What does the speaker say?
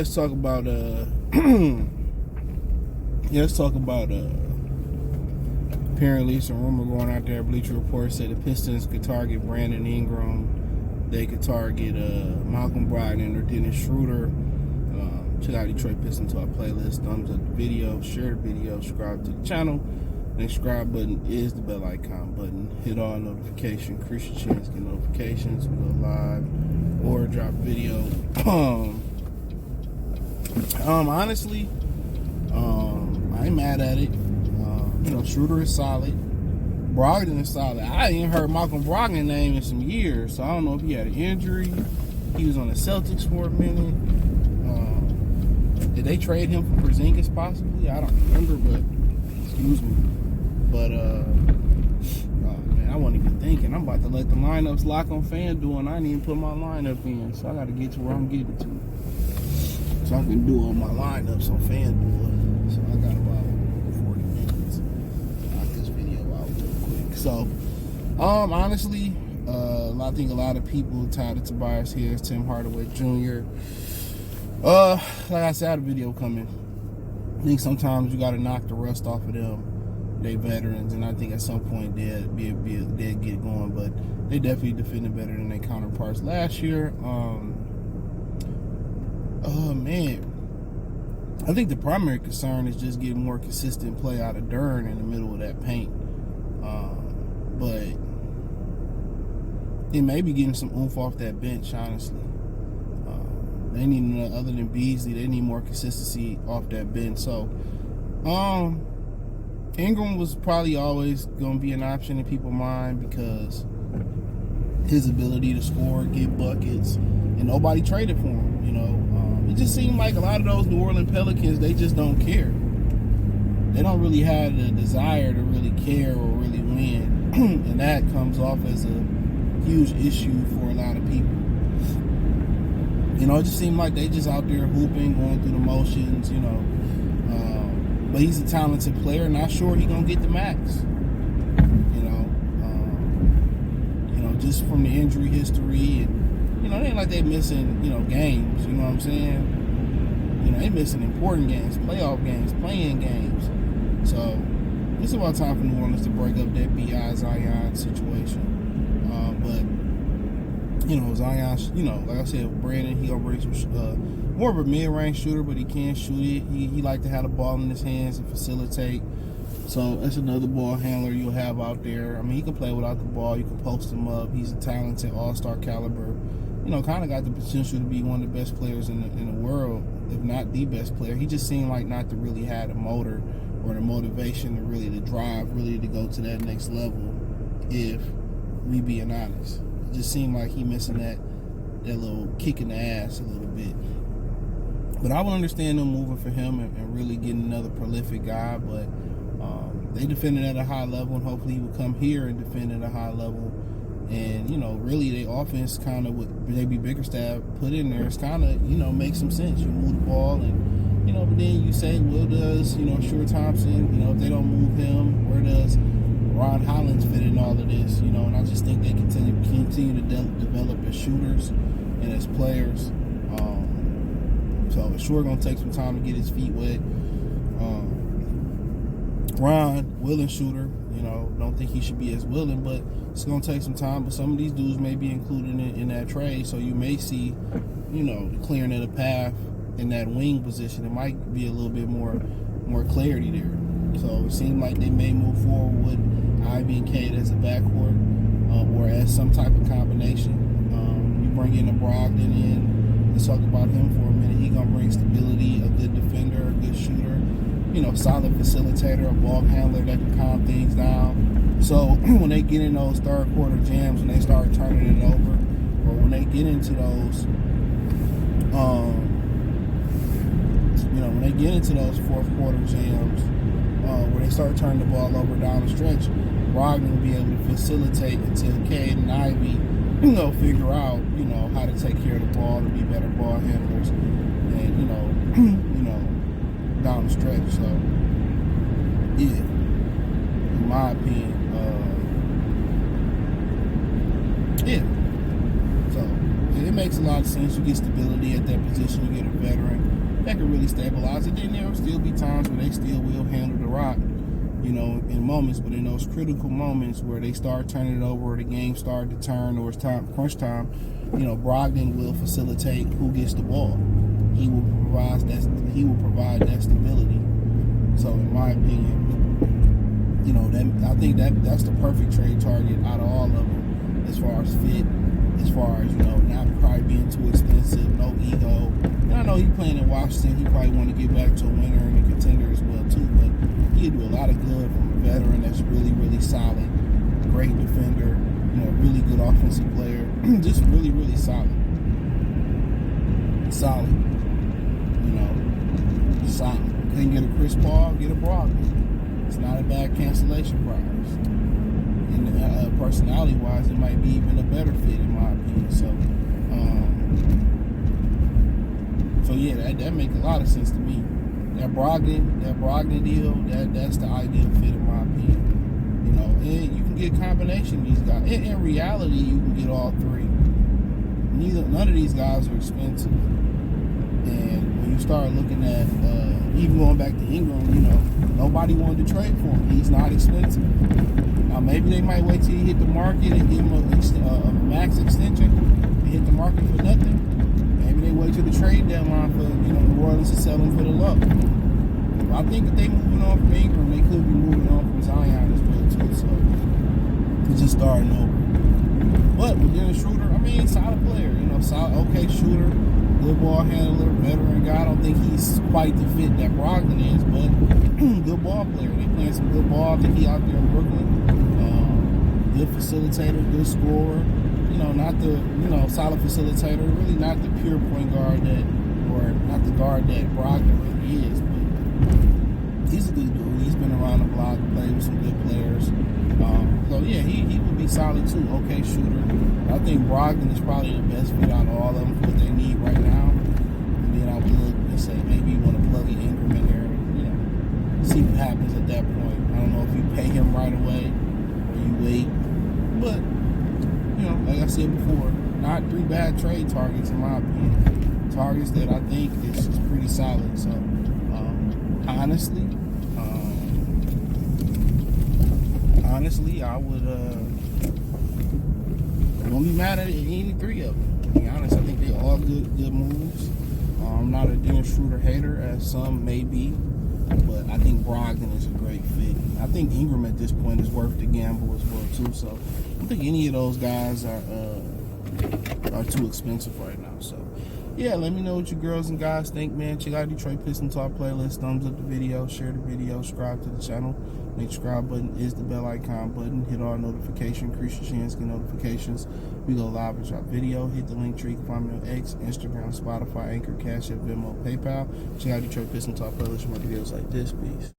let's talk about apparently some rumor going out there. Bleacher Report said the Pistons could target Brandon Ingram. They could target Malcolm Brogdon or Dennis Schröder. Check out Detroit Pistons to our playlist. Thumbs up the video, share the video, subscribe to the channel. The subscribe button is the bell icon button. Hit all notifications. Increase your chance to get notifications. We go live or drop video. Honestly, I ain't mad at it. Schröder is solid. Brogdon is solid. I ain't heard Malcolm Brogdon's name in some years, so I don't know if he had an injury. He was on the Celtics for a minute. Did they trade him for Porzingis possibly? I don't remember, but excuse me. But man, I wasn't even thinking. I'm about to let the lineups lock on FanDuel, and I didn't even put my lineup in, so I got to get to where I'm getting to, so I can do all my lineups on FanDuel. So I got about 40 minutes to knock this video out real quick. So, honestly, I think a lot of people tied to Tobias Harris, Tim Hardaway Jr. Like I said, I had a video coming. I think sometimes you got to knock the rust off of them. They veterans, and I think at some point they'd get going, but they definitely defended better than their counterparts last year. Man, I think the primary concern is just getting more consistent play out of Dern in the middle of that paint. But it may be getting some oomph off that bench, honestly. They need, other than Beasley, they need more consistency off that bench. So, Ingram was probably always going to be an option in people's mind because his ability to score, get buckets, and nobody traded for him. It just seemed like a lot of those New Orleans Pelicans, they just don't care. They don't really have the desire to really care or really win, and that comes off as a huge issue for a lot of people. It just seemed like they just out there hooping, going through the motions, But he's a talented player. Not sure he's going to get the max. Just from the injury history. And, it ain't like they missing, games. You know what I'm saying? They missing important games, playoff games, playing games. So, it's about time for New Orleans to break up that B.I. Zion situation. Zion, like I said, Brandon, he gonna bring some more of a mid-range shooter, but he can shoot it. He like to have the ball in his hands and facilitate. So that's another ball handler you'll have out there. I mean, he can play without the ball. You can post him up. He's a talented all-star caliber. Kind of got the potential to be one of the best players in the world, if not the best player. He just seemed like not to really have the motor or the motivation to really the drive, really to go to that next level. If we being honest. Just seemed like he missing that little kick in the ass a little bit. But I would understand them moving for him and really getting another prolific guy. But they defended at a high level, and hopefully he would come here and defend at a high level. And, really their offense kind of, with maybe Bickerstaff put in there, it's kind of, makes some sense. You move the ball and, but then you say, well, does, Shore Thompson, if they don't move him, where does Ron Hollins fit in all of this, and I just think they continue to develop as shooters and as players. So it's sure going to take some time to get his feet wet. Ron, willing shooter, don't think he should be as willing, but it's going to take some time. But some of these dudes may be included in that trade, so you may see, the clearing of the path in that wing position. It might be a little bit more clarity there. So it seemed like they may move forward with Ivy and Cade as a backcourt, or as some type of combination. You bring in a Brogdon in. Let's talk about him for a minute. He's gonna bring stability, a good defender, a good shooter, solid facilitator, a ball handler that can calm things down. So when they get in those third quarter jams, when they start turning it over, or when they get into those, fourth quarter jams, where they start turning the ball over down the stretch, Brogdon will be able to facilitate until Cade and Ivy, figure out, how to take care of the ball, to be better ball handlers, and, down the stretch. So, yeah, in my opinion, yeah. So, it makes makes a lot of sense. You get stability at that position. You get a veteran that can really stabilize it. Then there will still be times where they still will handle the rock, you know, in moments. But in those critical moments where they start turning it over, or the game started to turn, or it's time, crunch time, you know, Brogdon will facilitate who gets the ball. He will provide that stability. So in my opinion, you know, I think that's the perfect trade target out of all of them, as far as fit, as far as, you know, not probably being too expensive, no ego. And I know he's playing in Washington. He probably want to get back to a winner and a contender as well too. But he'd do a lot of good from a veteran that's really, really solid, great defender, you know, really good offensive player, just really, really solid. Solid. You know, solid. Couldn't get a Chris Paul, get a Brogdon. It's not a bad cancellation prize. And personality-wise, it might be even a better fit in my opinion. So yeah, that makes a lot of sense to me. That Brogdon deal, that's the ideal fit in my opinion. You know, and you can get a combination of these guys. In reality, you can get all three. None of these guys are expensive. And when you start looking at, even going back to Ingram, you know, nobody wanted to trade for him. He's not expensive. Now, maybe they might wait till he hit the market and give him a max extension and hit the market for nothing. Maybe they wait till the trade deadline for, you know, New Orleans to sell him for the low. But I think if they moving on from Ingram, they could be moving on from Zion as well too. So it's just starting over. But with Dennis Schröder, I mean, solid player. You know, solid, okay shooter, good ball handler, veteran guy. I don't think he's quite the fit that Brogdon is, but good ball player. They playing some good ball. I think he out there in Brooklyn. Good facilitator, good scorer. You know, not the, you know, solid facilitator. Really not the pure point guard or not the guard that Brogdon really is. But he's a good dude. He's been around the block, played with some good players. So yeah, he would be solid too. Okay shooter. I think Brogdon is probably the best fit out of all of them for what they need right now. And then I would look and say maybe you want to plug in Ingram in there, you know, see what happens at that point. I don't know if you pay him right away or you wait. But, you know, like I said before, not three bad trade targets in my opinion. Targets that I think is pretty solid. So honestly, I won't be mad at any three of them. To be honest, I think they all good moves. I'm not a Dennis Schröder hater, as some may be, but I think Brogdon is a great fit. I think Ingram at this point is worth the gamble as well too. So I don't think any of those guys are too expensive right now. So yeah, let me know what you girls and guys think, man. Check out Detroit Pistons Talk playlist. Thumbs up the video, share the video, subscribe to the channel. The subscribe button is the bell icon button. Hit all notifications, increase your chance to get notifications. We go live and drop video. Hit the link tree. Find me on X, Instagram, Spotify, Anchor, Cash App, Venmo, PayPal. Check out Detroit Pistons Talk playlist for more videos like this. Peace.